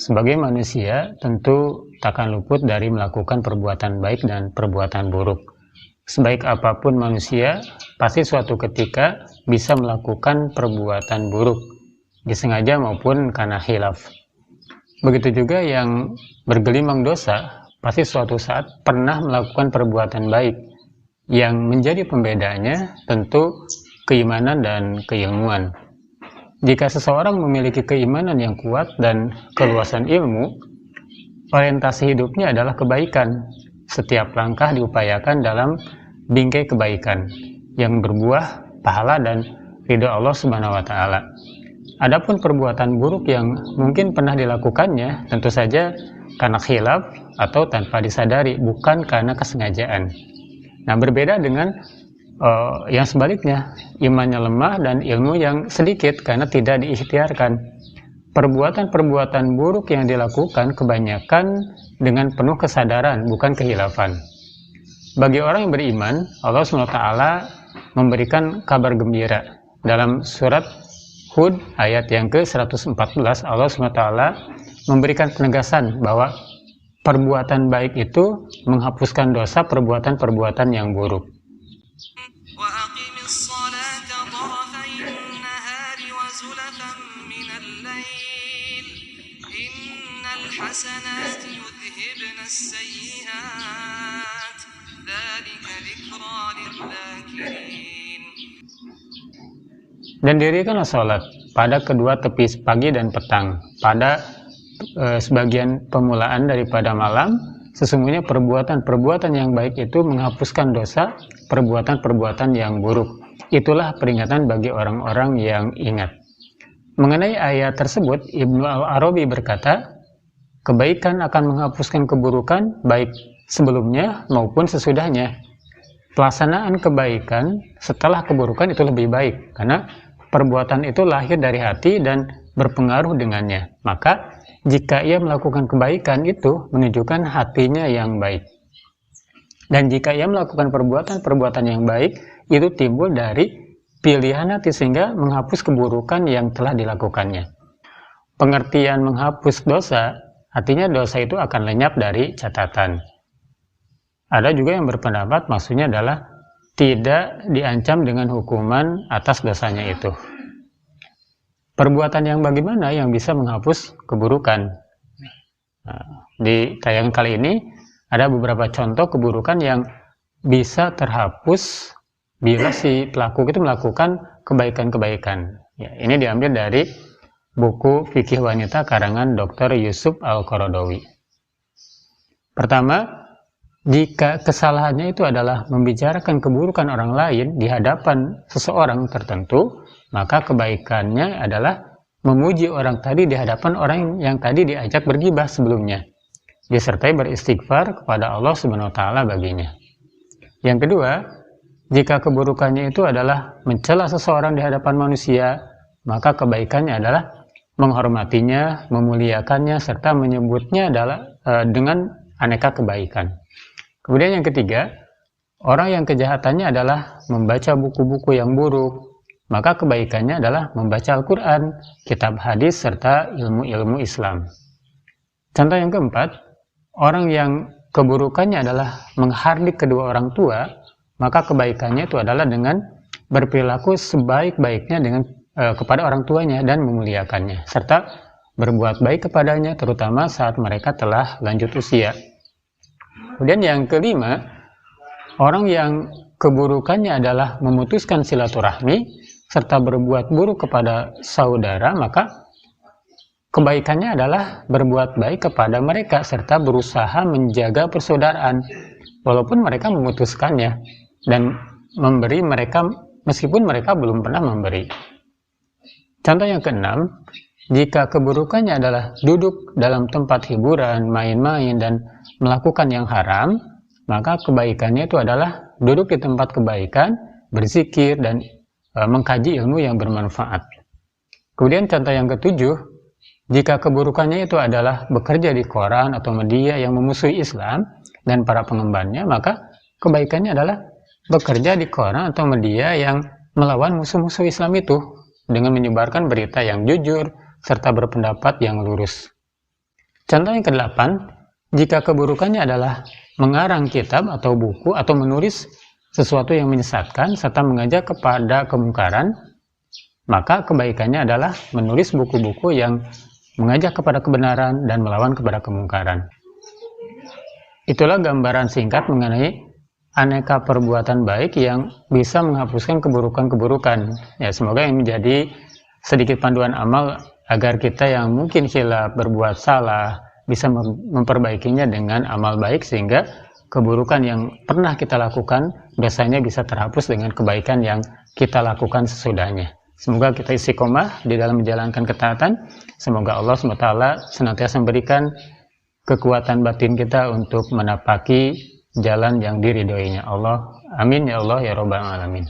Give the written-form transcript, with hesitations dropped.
Sebagai manusia, tentu takkan luput dari melakukan perbuatan baik dan perbuatan buruk. Sebaik apapun manusia, pasti suatu ketika bisa melakukan perbuatan buruk, disengaja maupun karena khilaf. Begitu juga yang bergelimang dosa, pasti suatu saat pernah melakukan perbuatan baik. Yang menjadi pembedanya tentu keimanan dan keilmuan. Jika seseorang memiliki keimanan yang kuat dan keluasan ilmu, orientasi hidupnya adalah kebaikan. Setiap langkah diupayakan dalam bingkai kebaikan yang berbuah pahala dan ridho Allah Subhanahu wa taala. Adapun perbuatan buruk yang mungkin pernah dilakukannya tentu saja karena khilaf atau tanpa disadari, bukan karena kesengajaan. Nah, berbeda dengan yang sebaliknya, imannya lemah dan ilmu yang sedikit karena tidak diikhtiarkan. Perbuatan-perbuatan buruk yang dilakukan kebanyakan dengan penuh kesadaran, bukan kehilafan. Bagi orang yang beriman, Allah SWT memberikan kabar gembira. Dalam surat Hud ayat yang ke-114, Allah SWT memberikan penegasan bahwa perbuatan baik itu menghapuskan dosa perbuatan-perbuatan yang buruk. Dan dirikanlah sholat pada kedua tepi pagi dan petang, pada sebagian pemulaan daripada malam. Sesungguhnya perbuatan-perbuatan yang baik itu menghapuskan dosa perbuatan-perbuatan yang buruk. Itulah peringatan bagi orang-orang yang ingat. Mengenai ayat tersebut, Ibnu Al-Arabi berkata, kebaikan akan menghapuskan keburukan baik sebelumnya maupun sesudahnya. Pelaksanaan kebaikan setelah keburukan itu lebih baik, karena perbuatan itu lahir dari hati dan berpengaruh dengannya. Maka jika ia melakukan kebaikan itu menunjukkan hatinya yang baik. Dan jika ia melakukan perbuatan-perbuatan yang baik, itu timbul dari pilihan hati sehingga menghapus keburukan yang telah dilakukannya. Pengertian menghapus dosa, artinya dosa itu akan lenyap dari catatan. Ada juga yang berpendapat maksudnya adalah tidak diancam dengan hukuman atas dosanya itu. Perbuatan yang bagaimana yang bisa menghapus keburukan? Nah, di tayangan kali ini ada beberapa contoh keburukan yang bisa terhapus bila si pelaku itu melakukan kebaikan-kebaikan. Ya, ini diambil dari buku Fikih Wanita karangan Dr. Yusuf Al-Qaradawi. Pertama, jika kesalahannya itu adalah membicarakan keburukan orang lain di hadapan seseorang tertentu, maka kebaikannya adalah memuji orang tadi di hadapan orang yang tadi diajak bergibah sebelumnya, disertai beristighfar kepada Allah Subhanahu wa taala baginya. Yang kedua, jika keburukannya itu adalah mencela seseorang di hadapan manusia, maka kebaikannya adalah menghormatinya, memuliakannya, serta menyebutnya adalah dengan aneka kebaikan. Kemudian yang ketiga, orang yang kejahatannya adalah membaca buku-buku yang buruk, maka kebaikannya adalah membaca Al-Quran, kitab hadis, serta ilmu-ilmu Islam. Contoh yang keempat, orang yang keburukannya adalah menghardik kedua orang tua, maka kebaikannya itu adalah dengan berperilaku sebaik-baiknya dengan kepada orang tuanya dan memuliakannya, serta berbuat baik kepadanya, terutama saat mereka telah lanjut usia. Kemudian yang kelima, orang yang keburukannya adalah memutuskan silaturahmi serta berbuat buruk kepada saudara, maka kebaikannya adalah berbuat baik kepada mereka serta berusaha menjaga persaudaraan walaupun mereka memutuskannya dan memberi mereka meskipun mereka belum pernah memberi. Contoh yang keenam, jika keburukannya adalah duduk dalam tempat hiburan, main-main, dan melakukan yang haram, maka kebaikannya itu adalah duduk di tempat kebaikan, berzikir, dan mengkaji ilmu yang bermanfaat. Kemudian contoh yang ketujuh, jika keburukannya itu adalah bekerja di koran atau media yang memusuhi Islam dan para pengembannya, maka kebaikannya adalah bekerja di koran atau media yang melawan musuh-musuh Islam itu dengan menyebarkan berita yang jujur serta berpendapat yang lurus. Contoh yang ke-8, jika keburukannya adalah mengarang kitab atau buku atau menulis sesuatu yang menyesatkan serta mengajak kepada kemungkaran, maka kebaikannya adalah menulis buku-buku yang mengajak kepada kebenaran dan melawan kepada kemungkaran. Itulah gambaran singkat mengenai aneka perbuatan baik yang bisa menghapuskan keburukan-keburukan. Ya, semoga yang menjadi sedikit panduan amal agar kita yang mungkin khilaf, berbuat salah, bisa memperbaikinya dengan amal baik sehingga keburukan yang pernah kita lakukan biasanya bisa terhapus dengan kebaikan yang kita lakukan sesudahnya. Semoga kita istiqomah di dalam menjalankan ketaatan. Semoga Allah SWT senantiasa memberikan kekuatan batin kita untuk menapaki jalan yang diridhoinya Allah. Amin ya Allah ya Rabbal Alamin.